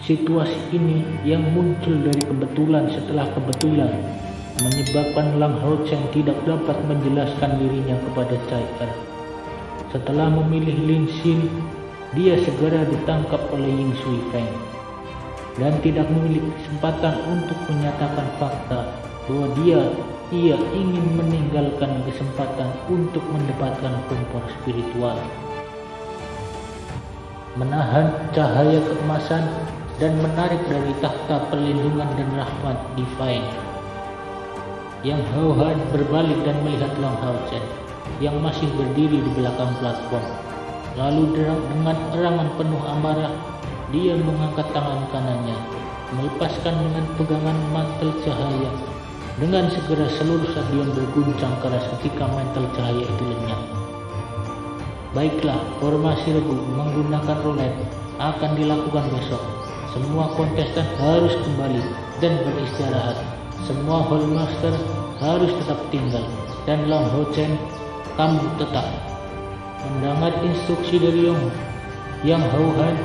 Situasi ini yang muncul dari kebetulan setelah kebetulan menyebabkan Lang Hao-chen tidak dapat menjelaskan dirinya kepada Cai Er. Setelah memilih Lin Xin, dia segera ditangkap oleh Ying Sui Feng dan tidak memiliki kesempatan untuk menyatakan fakta bahwa ia ingin meninggalkan kesempatan untuk mendapatkan kompor spiritual, menahan cahaya keemasan, dan menarik dari takhta perlindungan dan rahmat Divine. Yang Hao Han berbalik dan melihat Lang Hao-chen yang masih berdiri di belakang platform. Lalu dengan erangan penuh amarah, dia mengangkat tangan kanannya, melepaskan dengan pegangan mantel cahaya. Dengan segera seluruh stadion berguncang keras ketika mantel cahaya itu lenyap. Baiklah, formasi regu menggunakan roulette akan dilakukan besok. Semua kontestan harus kembali dan beristirahat. Semua Hallmaster harus tetap tinggal. Dan Lang Hao-chen, kamu tetap. Mendengar instruksi dari Yang Hao Han,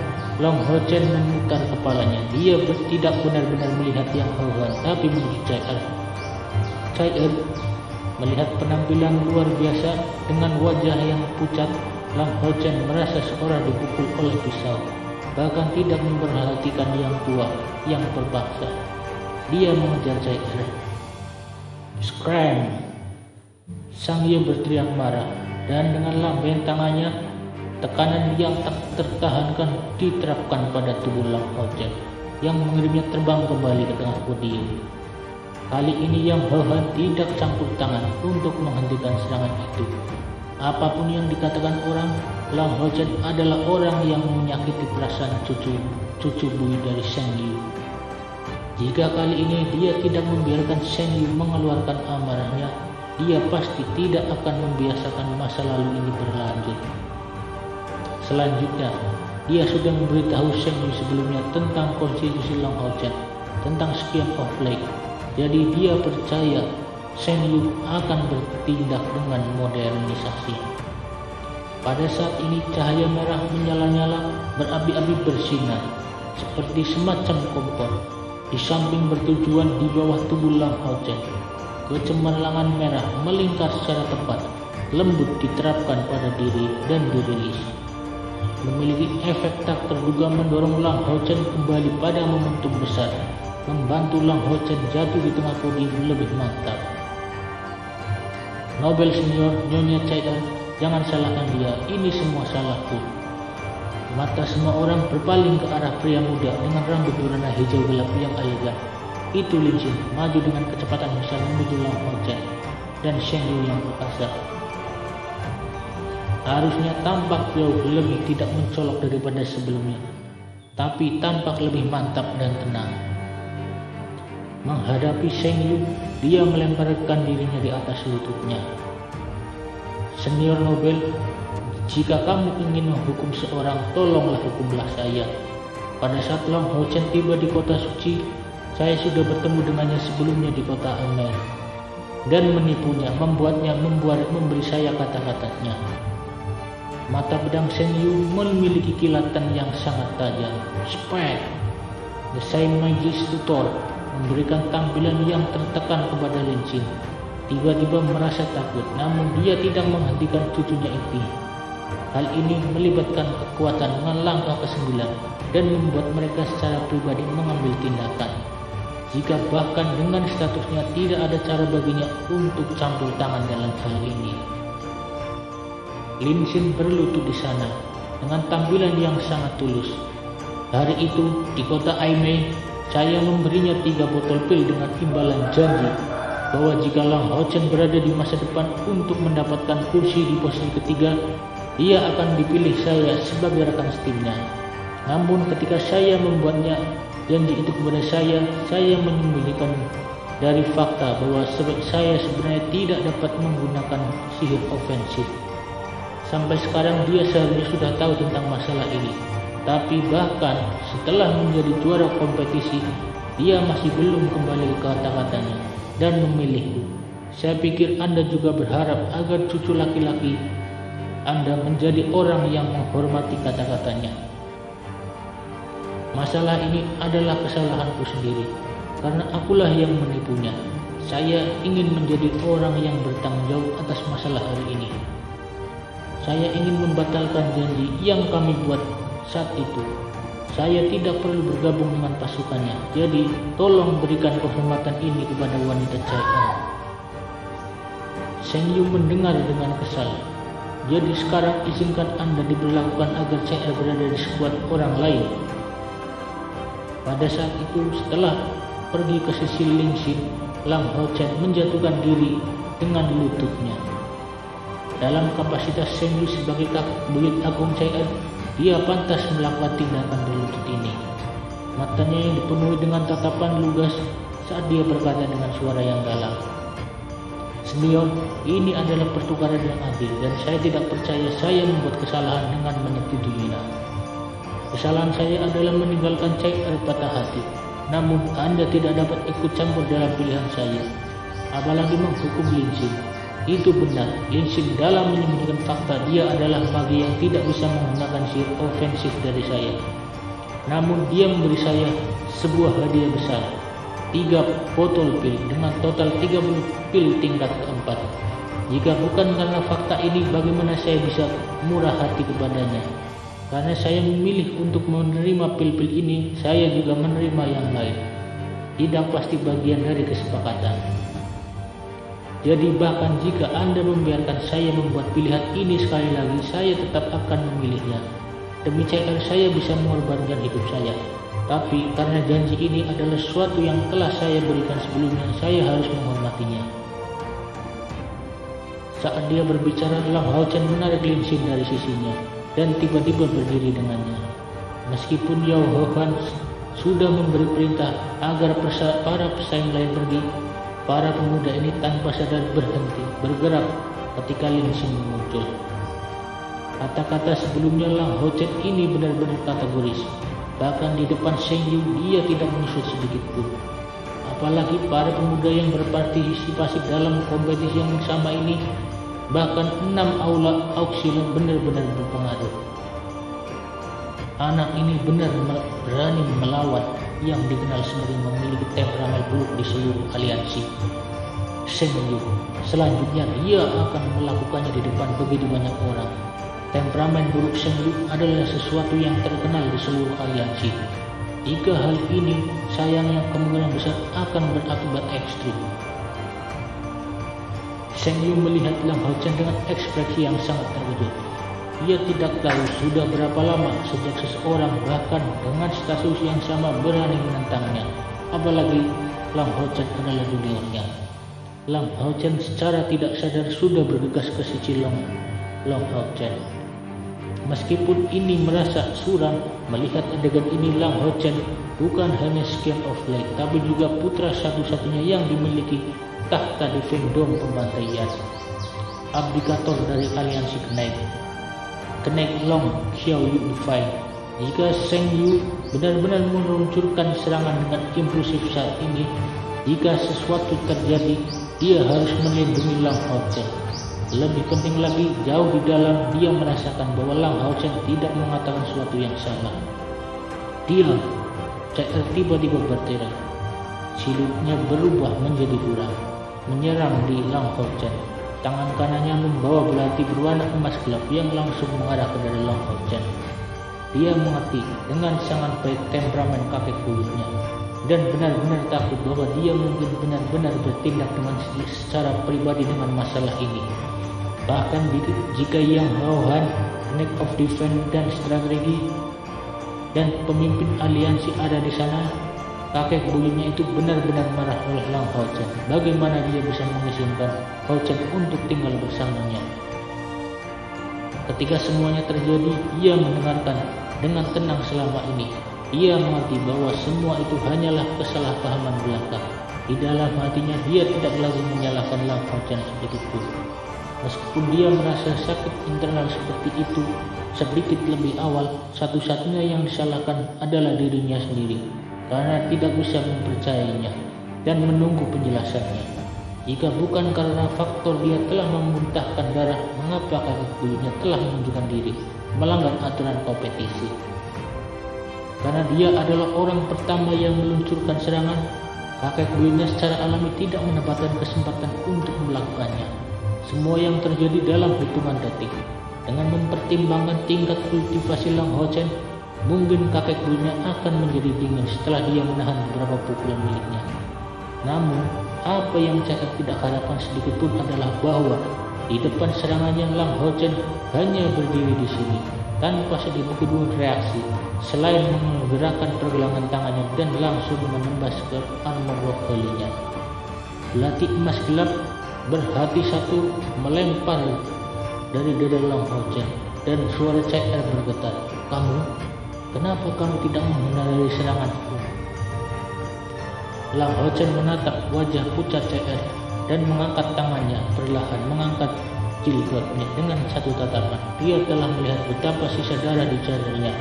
Lang Hao-chen memutar kepalanya. Dia tidak benar-benar melihat Yang Hao Han, tapi menuju Cai Er. Cai Er melihat penampilan luar biasa dengan wajah yang pucat. Lang Hao-chen merasa seorang dipukul oleh pisau, bahkan tidak memperhatikan yang tua yang terpaksa. Dia mengejar Cai Er. Scram! Sang Ye berteriak marah, dan dengan lambaian tangannya, tekanan yang tak tertahankan diterapkan pada tubuh Lang Hao-chen yang mengirimnya terbang kembali ke tengah podium. Kali ini Yang Hao Han tidak campur tangan untuk menghentikan serangan itu. Apapun yang dikatakan orang, Lang Hao-chen adalah orang yang menyakiti perasaan cucu bui dari Shen Yu. Jika kali ini dia tidak membiarkan Shen Yu mengeluarkan amarahnya, dia pasti tidak akan membiasakan masa lalu ini berlanjut. Selanjutnya, dia sudah memberitahu Shen Yu sebelumnya tentang konstitusi Lang Hao-chen, tentang Scheme of Lake. Jadi dia percaya Shen Yu akan bertindak dengan modernisasi. Pada saat ini cahaya merah menyala-nyala, berapi-api bersinar, seperti semacam kompor. Di samping bertujuan di bawah tubuh Lang Hao-chen, kecemerlangan merah melingkar secara tepat, lembut diterapkan pada diri dan dirilis. Memiliki efek tak terduga mendorong Lang Hao-chen kembali pada momentum besar, membantu Lang Hao-chen jatuh di tengah podium lebih mantap. Nobel senior Nyonya Cai Er, jangan salahkan dia, ini semua salahku. Mata semua orang berpaling ke arah pria muda dengan rambut berwarna hijau gelap yang elegan. Itu Lin Xin maju dengan kecepatan besar menuju Lang Hao-chen dan Shen Yu yang perkasa. Harusnya tampak jauh lebih tidak mencolok daripada sebelumnya, tapi tampak lebih mantap dan tenang. Menghadapi Shen Yu, dia melemparkan dirinya di atas lututnya. Senior Nobel, jika kamu ingin menghukum seorang, tolonglah hukumlah saya. Pada saat Lang Hao-chen tiba di kota suci, saya sudah bertemu dengannya sebelumnya di kota Amer dan menipunya, memberi saya kata-katanya. Mata pedang Shen Yu memiliki kilatan yang sangat tajam. Spike, the Saint Magis Tutor, memberikan tampilan yang tertekan kepada Lin Xin. Tiba-tiba merasa takut, namun dia tidak menghentikan cucunya itu. Hal ini melibatkan kekuatan dengan langkah ke-9 dan membuat mereka secara pribadi mengambil tindakan. Jika bahkan dengan statusnya tidak ada cara baginya untuk campur tangan dalam hal ini. Lin Xin berlutut di sana dengan tampilan yang sangat tulus. Hari itu di kota Aimei, saya memberinya 3 botol pil dengan imbalan janji bahwa jika Lang Hao-chen berada di masa depan untuk mendapatkan kursi di posisi ketiga, dia akan dipilih saya sebagai rekan timnya. Namun ketika saya membuatnya janji itu kepada saya menyembunyikan dari fakta bahwa saya sebenarnya tidak dapat menggunakan sihir ofensif. Sampai sekarang dia seharusnya sudah tahu tentang masalah ini. Tapi bahkan setelah menjadi juara kompetisi, dia masih belum kembali ke kata-katanya dan memilihku. Saya pikir Anda juga berharap agar cucu laki-laki Anda menjadi orang yang menghormati kata-katanya. Masalah ini adalah kesalahanku sendiri, karena akulah yang menipunya. Saya ingin menjadi orang yang bertanggung jawab atas masalah hari ini. Saya ingin membatalkan janji yang kami buat saat itu. Saya tidak perlu bergabung dengan pasukannya, jadi tolong berikan kehormatan ini kepada wanita CR. Sheng Yu mendengar dengan kesal. Jadi sekarang izinkan Anda diberlakukan agar CR berada di skuad orang lain. Pada saat itu, setelah pergi ke sisi Lingxin, Lang Haochen menjatuhkan diri dengan lututnya. Dalam kapasitas Sheng Yu sebagai kakek buyut agung CR, dia pantas melakukan tindakan berlutut ini. Matanya yang dipenuhi dengan tatapan lugas saat dia berkata dengan suara yang dalam, "Senior, ini adalah pertukaran yang adil dan saya tidak percaya saya membuat kesalahan dengan menyetujuinya. Kesalahan saya adalah meninggalkan CR patah hati. Namun Anda tidak dapat ikut campur dalam pilihan saya, apalagi menghukum Lingxin. Itu benar, Lingxin dalam menyembunyikan fakta dia adalah mage yang tidak bisa menggunakan sihir ofensif dari saya. Namun dia memberi saya sebuah hadiah besar, 3 botol pil dengan total 30 pil tingkat keempat. Jika bukan karena fakta ini, bagaimana saya bisa murah hati kepadanya? Karena saya memilih untuk menerima pil-pil ini, saya juga menerima yang lain. Tidak pasti bagian dari kesepakatan. Jadi bahkan jika Anda membiarkan saya membuat pilihan ini sekali lagi, saya tetap akan memilihnya. Demi CR saya bisa mengorbankan hidup saya. Tapi karena janji ini adalah sesuatu yang telah saya berikan sebelumnya, saya harus menghormatinya." Saat dia berbicara, Lang Haochen menarik Lingxin dari sisinya dan tiba-tiba berdiri dengannya. Meskipun Yao Hohan sudah memberi perintah agar para pesaing lain pergi, para pemuda ini tanpa sadar berhenti bergerak ketika Lingxin muncul. Kata-kata sebelumnya Lang Haochen ini benar-benar kategoris. Bahkan di depan Sheng Yu dia tidak menyusut sedikit pun. Apalagi para pemuda yang berpartisipasi dalam kompetisi yang sama ini. Bahkan 6 aula auksiler benar-benar berpengaruh. Anak ini benar berani melawan yang dikenal sebagai memiliki temperamen buruk di seluruh aliansi. Sheng Yu, selanjutnya dia akan melakukannya di depan begitu banyak orang. Temperamen buruk Sheng Yu adalah sesuatu yang terkenal di seluruh aliansi. Jika hal ini, sayangnya kemungkinan besar akan berakibat ekstrim. Sheng Yu melihat Lang Haochen dengan ekspresi yang sangat terkejut. Dia tidak tahu sudah berapa lama sejak seseorang bahkan dengan status yang sama berani menentangnya. Apalagi Lang Haochen adalah juniornya. Lang Haochen secara tidak sadar sudah bergegas ke sisi Lang Haochen. Meskipun ini merasa suram melihat adegan ini, Lang Haochen bukan hanya Scion of Light, tapi juga putra satu-satunya yang dimiliki tahta di Fengdom pembantaian, abdikator dari aliansi Kenaik Long Xiaoyu Divine. Jika Sheng Yu benar-benar meluncurkan serangan dengan impulsif saat ini, jika sesuatu terjadi, dia harus melindungi Lang Haochen. Lebih penting lagi, jauh di dalam dia merasakan bahwa Lang Haochen tidak mengatakan sesuatu yang salah. Diam! CR tiba-tiba berteriak. Silutnya berubah menjadi buram, menyerang di Lang Haochen. Tangan kanannya membawa belati berwarna emas gelap yang langsung mengarah ke dari Lang Haochen. Dia mengerti dengan sangat baik temperamen kakek buyutnya dan benar-benar takut bahwa dia mungkin benar-benar bertindak dengan secara pribadi dengan masalah ini. Bahkan jika Yang Haohan, Knight of Defense dan Strategi dan pemimpin aliansi ada di sana, kakek buyutnya itu benar-benar marah oleh Lang Haochen. Bagaimana dia bisa mengizinkan Haochen untuk tinggal bersamanya? Ketika semuanya terjadi, ia mendengarkan dengan tenang selama ini. Ia mengerti bahwa semua itu hanyalah kesalahpahaman belaka. Di dalam hatinya dia tidak lagi menyalahkan Lang Haochen sedikitpun. Meskipun dia merasa sakit internal seperti itu sedikit lebih awal, satu-satunya yang disalahkan adalah dirinya sendiri karena tidak bisa mempercayainya dan menunggu penjelasannya. Jika bukan karena faktor dia telah memuntahkan darah, mengapa kakek buyutnya telah menunjukkan diri melanggar aturan kompetisi? Karena dia adalah orang pertama yang meluncurkan serangan, kakek buyutnya secara alami tidak mendapatkan kesempatan untuk melakukannya. Semua yang terjadi dalam hitungan detik. Dengan mempertimbangkan tingkat kultivasi Lang Ho Chen, mungkin kakek buyutnya akan menjadi dingin setelah dia menahan beberapa pukulan miliknya. Namun, apa yang saya tidak harapkan sedikit pun adalah bahwa di depan serangannya Lang Ho Chen hanya berdiri di sini tanpa sedikit pun reaksi selain menggerakkan pergelangan tangannya dan langsung menembas ke armor rock helinya. Belati emas gelap berhati satu melempar dari dada Lang Ho Chen dan suara CR bergetar. Kenapa kamu tidak menghindari seranganku? Lang Ho Chen menatap wajah pucat CR dan mengangkat tangannya perlahan, mengangkat jilbabnya dengan satu tatapan. Dia telah melihat betapa sisa darah di jarinya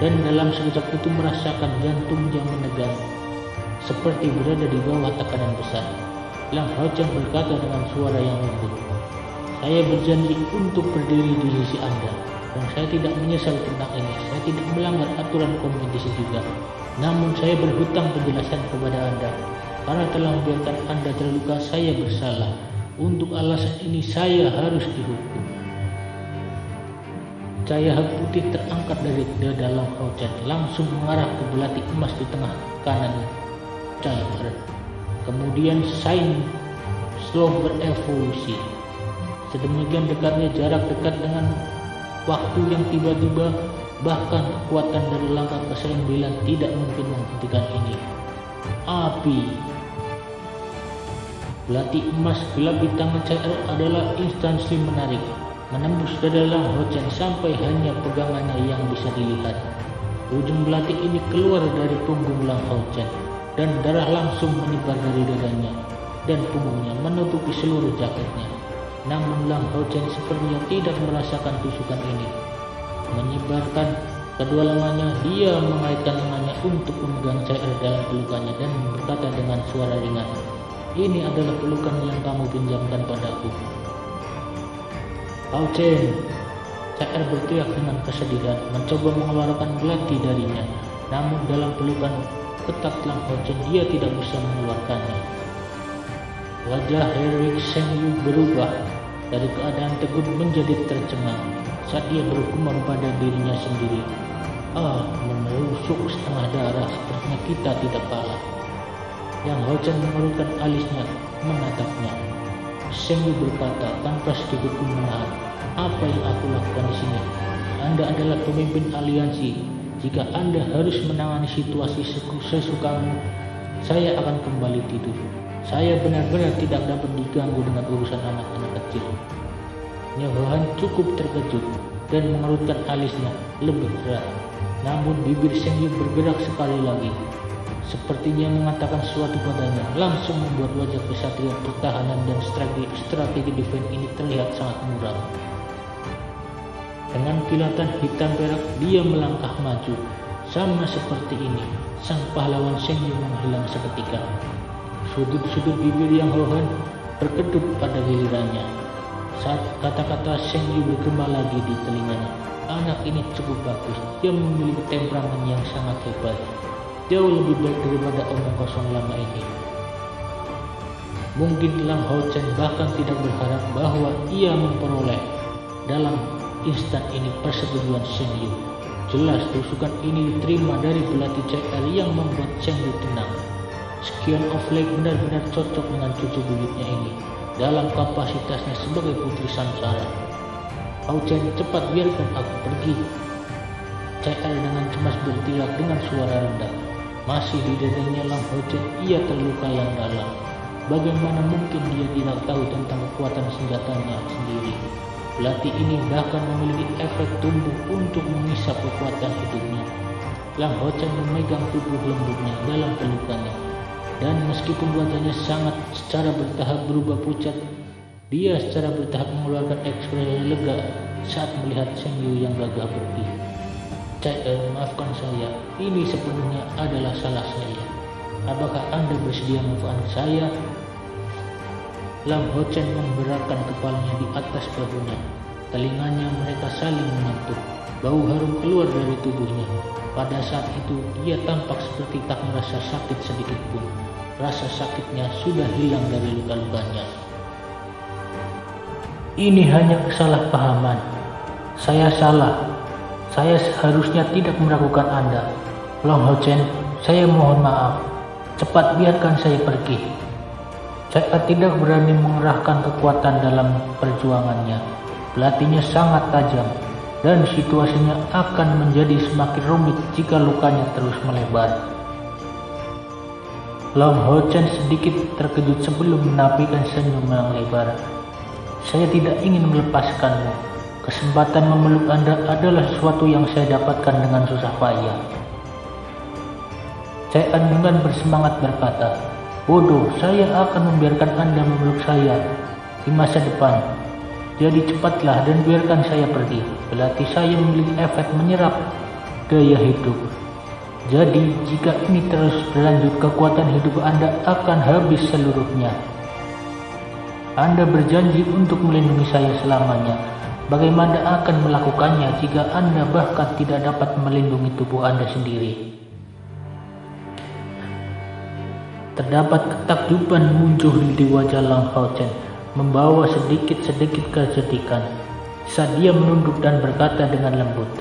dan dalam sekejap itu merasakan jantungnya menegang seperti berada di bawah tekanan besar. Lang Ho Chen berkata dengan suara yang lembut, "Saya berjanji untuk berdiri di sisi Anda dan saya tidak menyesal tentang ini. Saya tidak melanggar aturan kompetisi juga. Namun saya berhutang penjelasan kepada Anda. Karena telah membiarkan Anda terluka, saya bersalah. Untuk alasan ini saya harus dihukum." Cahaya putih terangkat dari dada Lang Ho Chen langsung mengarah ke belati emas di tengah kanan CR. Kemudian Shine slow berevolusi. Sedemikian dekatnya jarak dekat dengan waktu yang tiba-tiba, bahkan kekuatan dari langkah ke-9 tidak mungkin menghentikan ini. Api. Belati emas gelap di tangan CR adalah instansi menarik, menembus dada Lang Ho Chen sampai hanya pegangannya yang bisa dilihat. Ujung belati ini keluar dari punggung Lang Ho Chen dan darah langsung menyebar dari dadanya dan punggungnya menutupi seluruh jaketnya. Namun Lang Ho Chen sepertinya tidak merasakan tusukan ini. Menyebarkan kedua lengannya, dia mengaitkan lengannya untuk memegang CR dalam pelukannya dan berkata dengan suara ringan, "Ini adalah pelukan yang kamu pinjamkan padaku." Ho Chen, CR berteriak dengan kesedihan, mencoba mengeluarkan belati darinya. Namun dalam pelukan ketat Lang Ho Chen, dia tidak bisa mengeluarkannya. Wajah Heroik Sheng Yu berubah dari keadaan teguh menjadi tercengang saat dia bergumam pada dirinya sendiri, menusuk setengah darah, sepertinya kita tidak kalah. Yang Ho Chen mengerutkan alisnya, menatapnya. Sheng Yu berkata tanpa sedikit pun menahan, "Apa yang aku lakukan di sini? Anda adalah pemimpin aliansi. Jika Anda harus menangani situasi sesukamu, saya akan kembali tidur. Saya benar-benar tidak dapat diganggu dengan urusan anak-anak kecil." Nyohohan cukup terkejut dan mengerutkan alisnya lebih erat. Namun bibir Sheng Yu bergerak sekali lagi, sepertinya mengatakan sesuatu padanya, langsung membuat wajah kesatria pertahanan dan strategi defense ini terlihat sangat muram. Dengan kilatan hitam perak, dia melangkah maju. Sama seperti ini, sang pahlawan Sheng Yu menghilang seketika. Sudut-sudut bibir Yang Hohan berkedut pada gilirannya saat kata-kata Sheng Yu bergema lagi di telinganya. Anak ini cukup bagus, dia memiliki temperamen yang sangat hebat, jauh lebih baik daripada omong kosong lama ini. Mungkin Lang Ho Chen bahkan tidak berharap bahwa ia memperoleh dalam instan ini persetujuan Sheng Yu. Jelas tusukan ini diterima dari belati CR yang membuat Sheng Yu tenang. Sekian Offlake benar-benar cocok dengan cucu buyutnya ini dalam kapasitasnya sebagai putri samsara. Ho Chen, cepat biarkan aku pergi. CR dengan cemas berteriak dengan suara rendah. Masih di dadanya Lang Ho Chen, ia terluka yang dalam. Bagaimana mungkin dia tidak tahu tentang kekuatan senjatanya sendiri? Belati ini bahkan memiliki efek tumbuh untuk mengisap kekuatan hidupnya. Lang Ho Chen memegang tubuh lembutnya dalam pelukannya, dan meskipun wajahnya sangat secara bertahap berubah pucat, dia secara bertahap mengeluarkan ekspresi lega saat melihat Sheng Yu yang gagah pergi. Maafkan saya, ini sepenuhnya adalah salah saya. Apakah Anda bersedia memaafkan saya? Lang Ho Chen menggerakkan kepalanya di atas bahunya. Telinganya mereka saling menyentuh. Bau harum keluar dari tubuhnya. Pada saat itu dia tampak seperti tak merasa sakit sedikit pun. Rasa sakitnya sudah hilang dari luka-lukanya. Ini hanya kesalahpahaman. Saya salah. Saya seharusnya tidak meragukan Anda. Long Hao Chen, saya mohon maaf. Cepat biarkan saya pergi. Saya tidak berani mengerahkan kekuatan dalam perjuangannya. Pelatihnya sangat tajam, dan situasinya akan menjadi semakin rumit jika lukanya terus melebar. Long Hao Chen sedikit terkejut sebelum menampilkan senyum yang lebar. Saya tidak ingin melepaskanmu. Kesempatan memeluk Anda adalah sesuatu yang saya dapatkan dengan susah payah. Saya dengan bersemangat berkata, bodoh, saya akan membiarkan Anda memeluk saya di masa depan. Jadi cepatlah dan biarkan saya pergi. Pelatih saya memiliki efek menyerap gaya hidup. Jadi jika ini terus berlanjut, kekuatan hidup Anda akan habis seluruhnya. Anda berjanji untuk melindungi saya selamanya. Bagaimana akan melakukannya jika Anda bahkan tidak dapat melindungi tubuh Anda sendiri? Terdapat ketakjuban muncul di wajah Long Hao Chen, membawa sedikit-sedikit kesedihan. Saat dia menunduk dan berkata dengan lembut,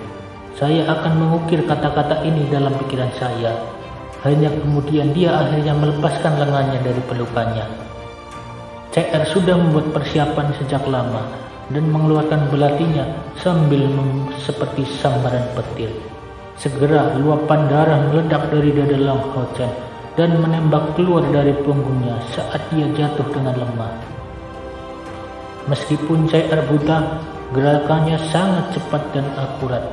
saya akan mengukir kata-kata ini dalam pikiran saya. Hanya kemudian dia akhirnya melepaskan lengannya dari pelukannya. CR sudah membuat persiapan sejak lama dan mengeluarkan belatinya sambil seperti sambaran petir. Segera luapan darah meledak dari dada Long Hao Chen dan menembak keluar dari punggungnya saat dia jatuh dengan lemah. Meskipun CR buta, gerakannya sangat cepat dan akurat.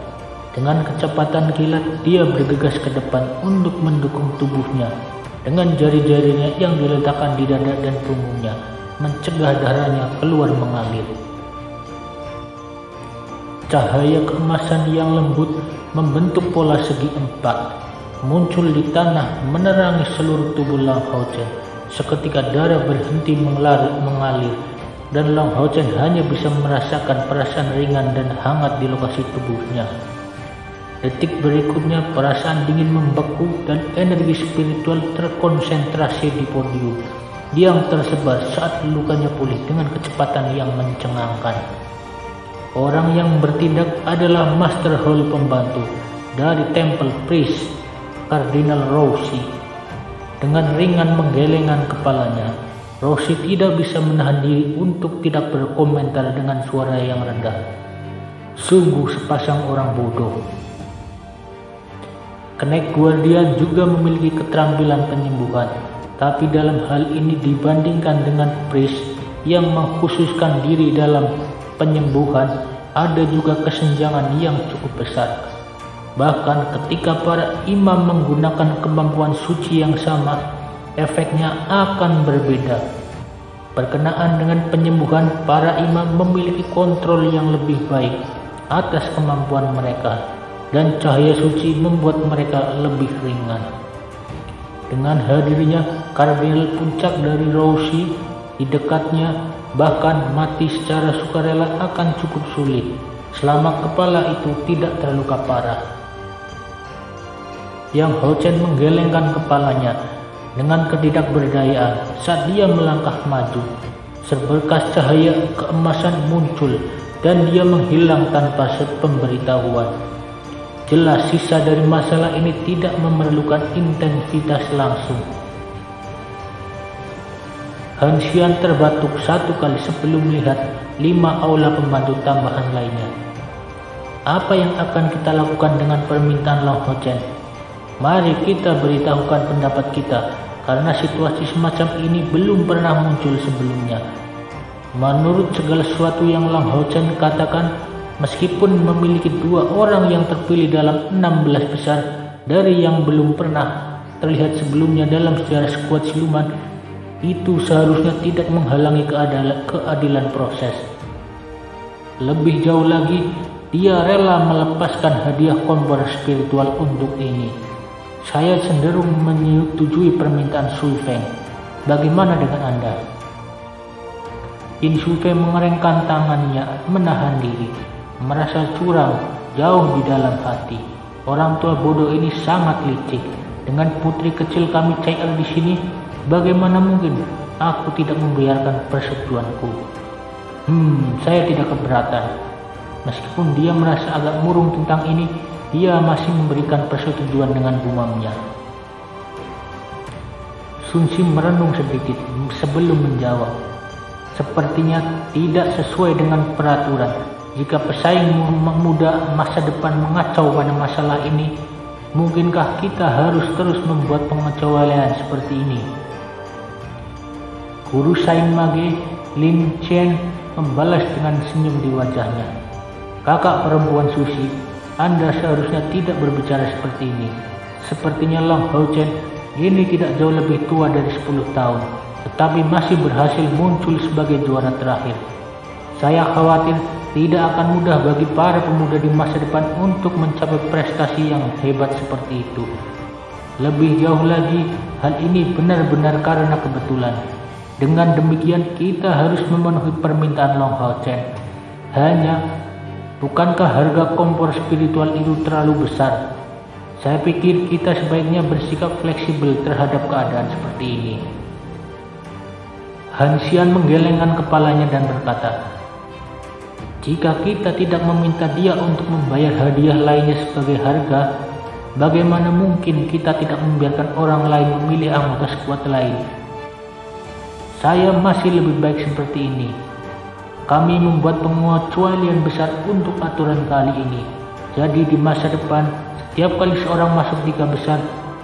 Dengan kecepatan kilat, dia bergegas ke depan untuk mendukung tubuhnya. Dengan jari-jarinya yang diletakkan di dada dan punggungnya, mencegah darahnya keluar mengalir. Cahaya keemasan yang lembut membentuk pola segi empat, muncul di tanah menerangi seluruh tubuh Long Hao Chen. Seketika darah berhenti mengalir, dan Long Hao Chen hanya bisa merasakan perasaan ringan dan hangat di lokasi tubuhnya. Detik berikutnya perasaan dingin membeku dan energi spiritual terkonsentrasi di podium yang tersebar saat lukanya pulih dengan kecepatan yang mencengangkan. Orang yang bertindak adalah Master Hall pembantu dari Temple Priest, Kardinal Roshi. Dengan ringan menggelengkan kepalanya, Roshi tidak bisa menahan diri untuk tidak berkomentar dengan suara yang rendah. Sungguh sepasang orang bodoh. Knight Guardian juga memiliki keterampilan penyembuhan, tapi dalam hal ini dibandingkan dengan Priest yang mengkhususkan diri dalam penyembuhan, ada juga kesenjangan yang cukup besar. Bahkan ketika para imam menggunakan kemampuan suci yang sama, efeknya akan berbeda. Berkenaan dengan penyembuhan, para imam memiliki kontrol yang lebih baik atas kemampuan mereka, dan cahaya suci membuat mereka lebih ringan. Dengan hadirnya kardinal puncak dari Roshi di dekatnya, bahkan mati secara sukarela akan cukup sulit selama kepala itu tidak terluka parah. Yang Hao Chen menggelengkan kepalanya dengan ketidakberdayaan saat dia melangkah maju. Seberkas cahaya keemasan muncul dan dia menghilang tanpa pemberitahuan. Jelas sisa dari masalah ini tidak memerlukan intensitas langsung. Han Xian terbatuk satu kali sebelum melihat 5 aula pembantu tambahan lainnya. Apa yang akan kita lakukan dengan permintaan Long Hao Chen? Mari kita beritahukan pendapat kita, karena situasi semacam ini belum pernah muncul sebelumnya. Menurut segala sesuatu yang Long Hao Chen katakan, meskipun memiliki 2 orang yang terpilih dalam 16 besar dari yang belum pernah terlihat sebelumnya dalam sejarah skuad siluman, itu seharusnya tidak menghalangi keadilan proses. Lebih jauh lagi, dia rela melepaskan hadiah kompor spiritual untuk ini. Saya cenderung menyetujui permintaan Sui Feng. Bagaimana dengan Anda? Yin Sui Feng mengerengkan tangannya, menahan diri, merasa curang jauh di dalam hati. Orang tua bodoh ini sangat licik. Dengan putri kecil kami Chai-Er di sini, bagaimana mungkin aku tidak membiarkan persetujuanku? Saya tidak keberatan. Meskipun dia merasa agak murung tentang ini, dia masih memberikan persetujuan dengan gumamnya. Sun Sim merenung sedikit sebelum menjawab. Sepertinya tidak sesuai dengan peraturan. Jika pesaing muda masa depan mengacau pada masalah ini, mungkinkah kita harus terus membuat pengecualian seperti ini? Guru Sain Mage, Lin Chen, membalas dengan senyum di wajahnya. Kakak perempuan Susi, Anda seharusnya tidak berbicara seperti ini. Sepertinya Long Hao Chen ini tidak jauh lebih tua dari 10 tahun, tetapi masih berhasil muncul sebagai juara terakhir. Saya khawatir tidak akan mudah bagi para pemuda di masa depan untuk mencapai prestasi yang hebat seperti itu. Lebih jauh lagi, hal ini benar-benar karena kebetulan. Dengan demikian, kita harus memenuhi permintaan Long Hao Chen. Bukankah harga kompor spiritual itu terlalu besar? Saya pikir kita sebaiknya bersikap fleksibel terhadap keadaan seperti ini. Han Xian menggelengkan kepalanya dan berkata, jika kita tidak meminta dia untuk membayar hadiah lainnya sebagai harga, bagaimana mungkin kita tidak membiarkan orang lain memilih anggota skuad lain? Saya masih lebih baik seperti ini. Kami membuat pengecualian besar untuk aturan kali ini. Jadi di masa depan, setiap kali seorang masuk 3 besar,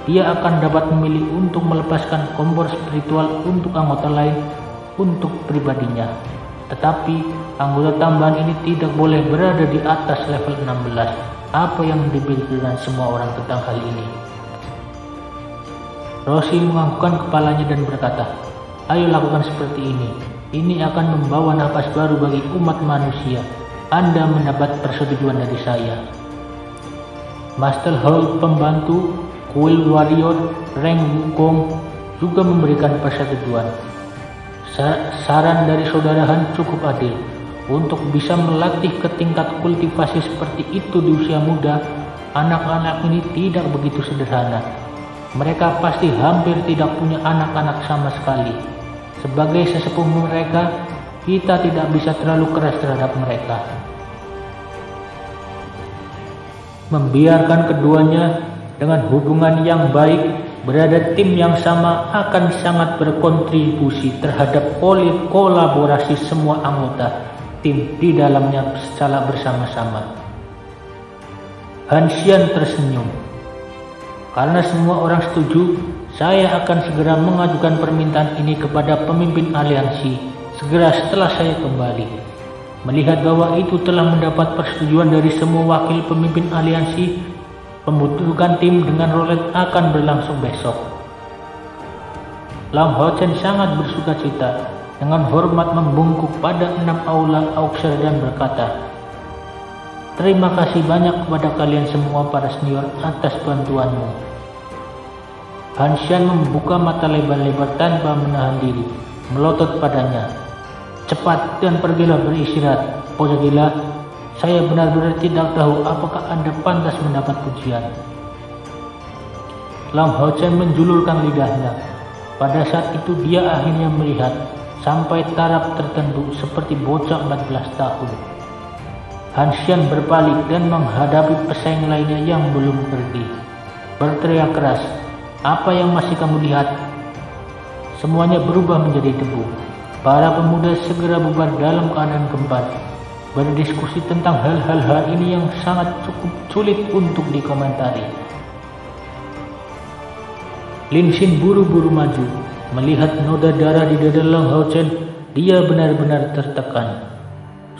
dia akan dapat memilih untuk melepaskan kompor spiritual untuk anggota lain untuk pribadinya. Tetapi anggota tambahan ini tidak boleh berada di atas level 16. Apa yang dipikirkan semua orang tentang hal ini? Roshi menganggukkan kepalanya dan berkata, ayo lakukan seperti ini. Ini akan membawa nafas baru bagi umat manusia. Anda mendapat persetujuan dari saya. Master Hall pembantu Kuil Warrior Reng Wukong juga memberikan persetujuan. Saran dari saudara Han cukup adil. Untuk bisa melatih ke tingkat kultivasi seperti itu di usia muda, anak-anak ini tidak begitu sederhana. Mereka pasti hampir tidak punya anak-anak sama sekali. Sebagai sesepuh mereka, kita tidak bisa terlalu keras terhadap mereka. Membiarkan keduanya dengan hubungan yang baik, berada tim yang sama akan sangat berkontribusi terhadap kolaborasi semua anggota tim di dalamnya secara bersama-sama. Han Xian tersenyum. Karena semua orang setuju, saya akan segera mengajukan permintaan ini kepada pemimpin aliansi segera setelah saya kembali. Melihat bahwa itu telah mendapat persetujuan dari semua wakil pemimpin aliansi, pembentukan tim dengan roulette akan berlangsung besok. Long Hao Chen sangat bersuka cita, dengan hormat membungkuk pada 6 aula auxer dan berkata, terima kasih banyak kepada kalian semua para senior atas bantuanmu. Han Xian membuka mata lebar-lebar tanpa menahan diri, melotot padanya. Cepat dan pergilah beristirahat, bocah gila. Saya benar-benar tidak tahu apakah Anda pantas mendapat pujian. Long Hao Chen menjulurkan lidahnya. Pada saat itu dia akhirnya melihat sampai taraf tertentu seperti bocah 14 tahun. Han Xian berbalik dan menghadapi pesaing lainnya yang belum pergi. Berteriak keras, apa yang masih kamu lihat? Semuanya berubah menjadi debu. Para pemuda segera bubar dalam keadaan gempar, berdiskusi tentang hal-hal ini yang sangat cukup sulit untuk dikomentari. Lin Xin buru-buru maju. Melihat noda darah di dada Long Hao Chen, dia benar-benar tertekan.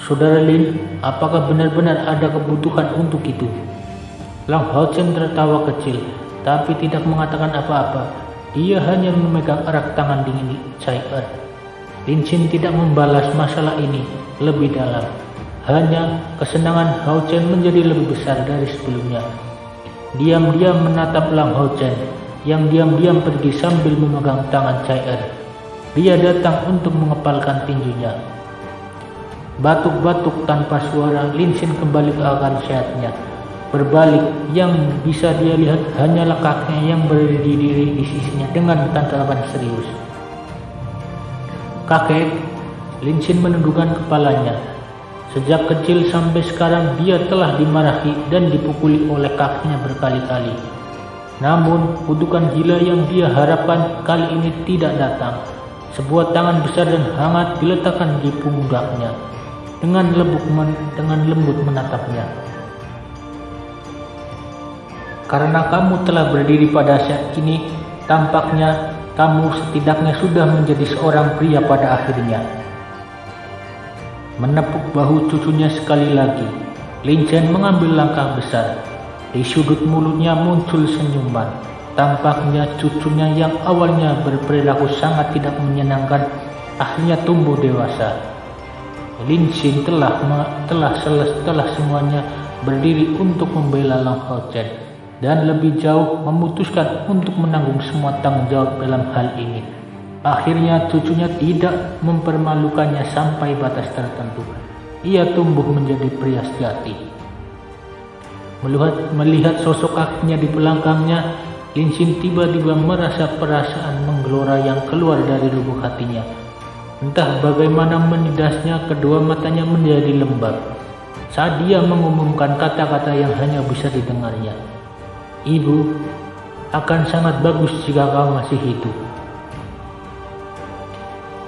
Saudara Lin, apakah benar-benar ada kebutuhan untuk itu? Long Hao Chen tertawa kecil, tapi tidak mengatakan apa-apa. Dia hanya memegang erat tangan dingin Chai-Er. Lin Xin tidak membalas masalah ini lebih dalam. Hanya kesenangan Hao Chen menjadi lebih besar dari sebelumnya. Diam-diam menatap Long Hao Chen yang diam-diam pergi sambil memegang tangan Chai-Er. Dia datang untuk mengepalkan tinjunya. Batuk-batuk tanpa suara, Lin Xin kembali ke akal sehatnya. berbalik. Yang bisa dia lihat hanyalah kakinya yang berdiri di sisinya dengan tatapan serius. "Kakek," Lin Xin menundukkan kepalanya. Sejak kecil sampai sekarang dia telah dimarahi dan dipukuli oleh kakeknya berkali-kali. Namun kutukan gila yang dia harapkan kali ini tidak datang. Sebuah tangan besar dan hangat diletakkan di pundaknya. Dengan lembut menatapnya. "Karena kamu telah berdiri pada saat ini, tampaknya kamu setidaknya sudah menjadi seorang pria pada akhirnya." Menepuk bahu cucunya sekali lagi, Lin Chen mengambil langkah besar. Di sudut mulutnya muncul senyuman. Tampaknya cucunya yang awalnya berperilaku sangat tidak menyenangkan akhirnya tumbuh dewasa. Lin Xin telah semuanya berdiri untuk membela Lang Hao Chen dan lebih jauh memutuskan untuk menanggung semua tanggung jawab dalam hal ini. Akhirnya cucunya tidak mempermalukannya sampai batas tertentu. Ia tumbuh menjadi pria sejati. Melihat sosok kakeknya di belakangnya, Lin Xin tiba-tiba merasa perasaan menggelora yang keluar dari lubuk hatinya. Entah bagaimana menidasnya, kedua matanya menjadi lembab saat dia mengumumkan kata-kata yang hanya bisa didengarnya. "Ibu, akan sangat bagus jika kau masih hidup."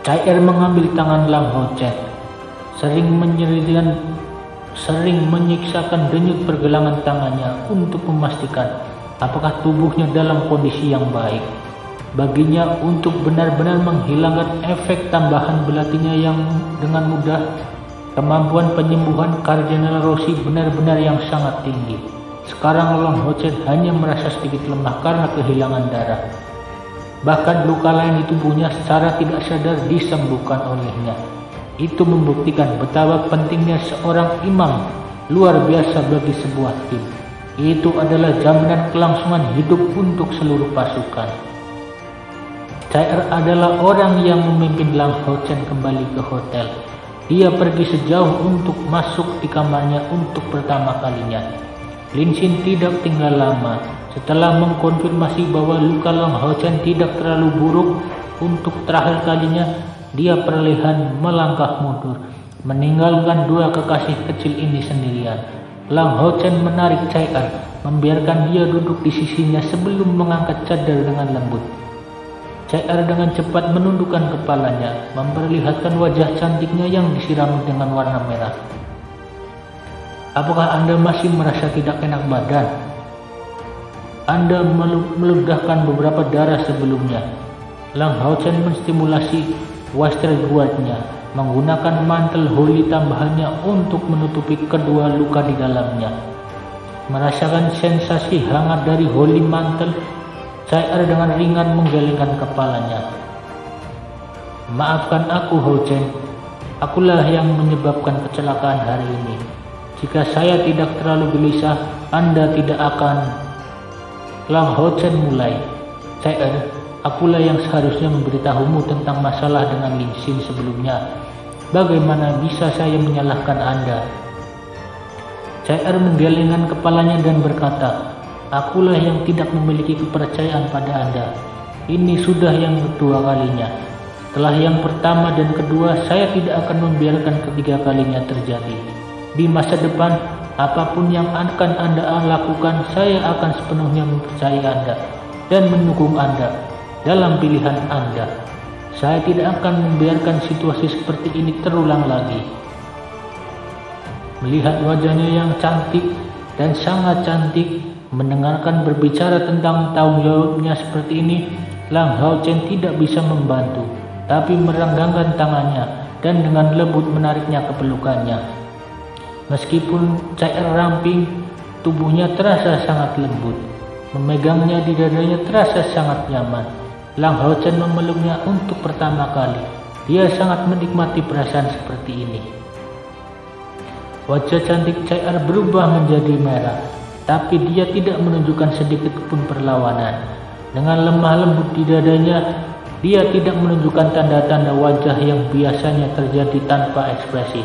Cai Er mengambil tangan Lang Hao Chen, sering menyiksakan denyut pergelangan tangannya untuk memastikan apakah tubuhnya dalam kondisi yang baik. Baginya untuk benar-benar menghilangkan efek tambahan belatinya yang dengan mudah, kemampuan penyembuhan Kardinal Rossi benar-benar yang sangat tinggi. Sekarang Lang Hao Chen hanya merasa sedikit lemah karena kehilangan darah. Bahkan luka lain di tubuhnya secara tidak sadar disembuhkan olehnya. Itu membuktikan betapa pentingnya seorang imam luar biasa bagi sebuah tim. Itu adalah jaminan kelangsungan hidup untuk seluruh pasukan. Cai Er adalah orang yang memimpin Lang Hao Chen kembali ke hotel. Dia pergi sejauh untuk masuk di kamarnya untuk pertama kalinya. Lin Xin tidak tinggal lama. Setelah mengkonfirmasi bahwa luka Lang Hao Chen tidak terlalu buruk, untuk terakhir kalinya dia perlahan melangkah mundur, meninggalkan dua kekasih kecil ini sendirian. Lang Hao Chen menarik Cai Er, membiarkan dia duduk di sisinya sebelum mengangkat cadar dengan lembut. Cai Er dengan cepat menundukkan kepalanya, memperlihatkan wajah cantiknya yang disirami dengan warna merah. "Apakah Anda masih merasa tidak enak badan? Anda meludahkan beberapa darah sebelumnya." Lang Hao Chen menstimulasi Waster Guardnya, menggunakan mantel holy tambahannya untuk menutupi kedua luka di dalamnya. Merasakan sensasi hangat dari holy mantel, Cai Er dengan ringan menggelengkan kepalanya. "Maafkan aku, Hao Chen. Akulah yang menyebabkan kecelakaan hari ini. Jika saya tidak terlalu gelisah, Anda tidak akan..." Lang Hao Chen mulai. "Cai Er, akulah yang seharusnya memberitahumu tentang masalah dengan Lin Xin sebelumnya. Bagaimana bisa saya menyalahkan Anda?" Cai Er menggelengkan kepalanya dan berkata, "Akulah yang tidak memiliki kepercayaan pada Anda. Ini sudah yang kedua kalinya. Setelah yang pertama dan kedua, saya tidak akan membiarkan ketiga kalinya terjadi. Di masa depan, apapun yang akan Anda lakukan, saya akan sepenuhnya mempercayai Anda dan mendukung Anda dalam pilihan Anda. Saya tidak akan membiarkan situasi seperti ini terulang lagi." Melihat wajahnya yang cantik dan sangat cantik, mendengarkan berbicara tentang tanggung jawabnya seperti ini, Lang Hao Chen tidak bisa membantu, tapi merenggangkan tangannya dan dengan lembut menariknya ke pelukannya. Meskipun Cai Er ramping, tubuhnya terasa sangat lembut. Memegangnya di dadanya terasa sangat nyaman. Lang Hao Chen memeluknya untuk pertama kali. Dia sangat menikmati perasaan seperti ini. Wajah cantik Cai Er berubah menjadi merah, tapi dia tidak menunjukkan sedikit pun perlawanan. Dengan lemah lembut di dadanya, dia tidak menunjukkan tanda-tanda wajah yang biasanya terjadi tanpa ekspresi.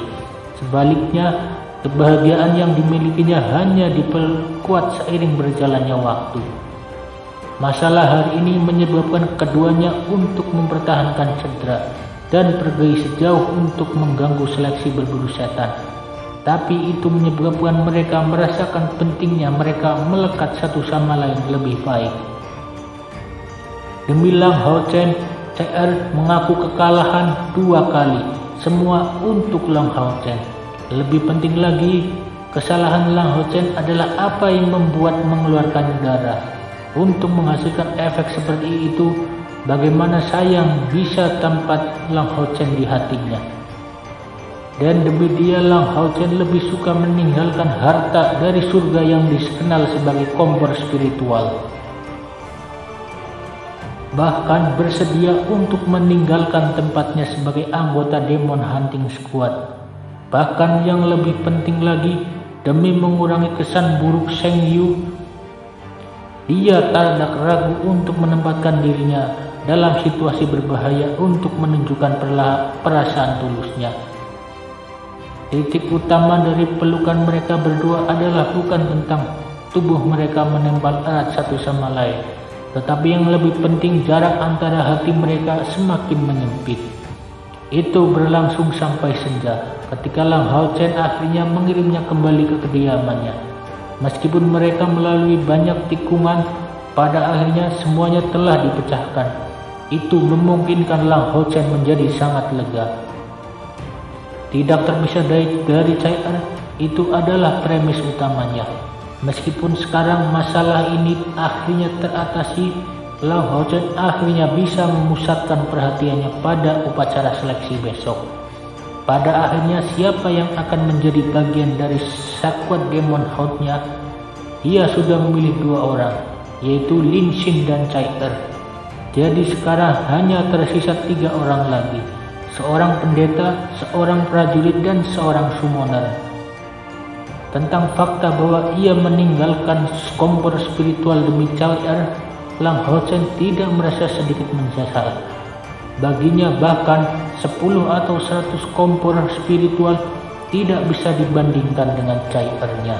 Sebaliknya, Kebahagiaan yang dimilikinya hanya diperkuat seiring berjalannya waktu. Masalah hari ini menyebabkan keduanya untuk mempertahankan cedera dan pergi sejauh untuk mengganggu seleksi berburu setan. Tapi itu menyebabkan mereka merasakan pentingnya mereka melekat satu sama lain lebih baik. Demi Lang Hao Chen, CR mengaku kekalahan 2 kali, semua untuk Lang Hao Chen. Lebih penting lagi, kesalahan Lang Hao Chen adalah apa yang membuat mengeluarkan darah. Untuk menghasilkan efek seperti itu, bagaimana sayang bisa tempat Lang Hao Chen di hatinya. Dan demi dia, Lang Hao Chen lebih suka meninggalkan harta dari surga yang dikenal sebagai kompor spiritual. Bahkan bersedia untuk meninggalkan tempatnya sebagai anggota Demon Hunting Squad. Bahkan yang lebih penting lagi, demi mengurangi kesan buruk Sheng Yu, dia tak ragu untuk menempatkan dirinya dalam situasi berbahaya untuk menunjukkan perasaan tulusnya. Titik utama dari pelukan mereka berdua adalah bukan tentang tubuh mereka menempel erat satu sama lain, tetapi yang lebih penting jarak antara hati mereka semakin menyempit. Itu berlangsung sampai senja, ketika Lang Hao Chen akhirnya mengirimnya kembali ke kediamannya. Meskipun mereka melalui banyak tikungan, pada akhirnya semuanya telah dipecahkan. Itu memungkinkan Lang Hao Chen menjadi sangat lega. Tidak terpisah dari CR, itu adalah premis utamanya. Meskipun sekarang masalah ini akhirnya teratasi, Lang Hao Chen akhirnya bisa memusatkan perhatiannya pada upacara seleksi besok. Pada akhirnya siapa yang akan menjadi bagian dari Squad Demon Hunt-nya? Ia sudah memilih 2 orang, yaitu Lin Xin dan CR. Jadi sekarang hanya tersisa 3 orang lagi. Seorang pendeta, seorang prajurit, dan seorang summoner. Tentang fakta bahwa ia meninggalkan kompor spiritual demi CR, Lang Hao Chen tidak merasa sedikit menyesal. Baginya bahkan 10 atau 100 kompor spiritual tidak bisa dibandingkan dengan CR-nya.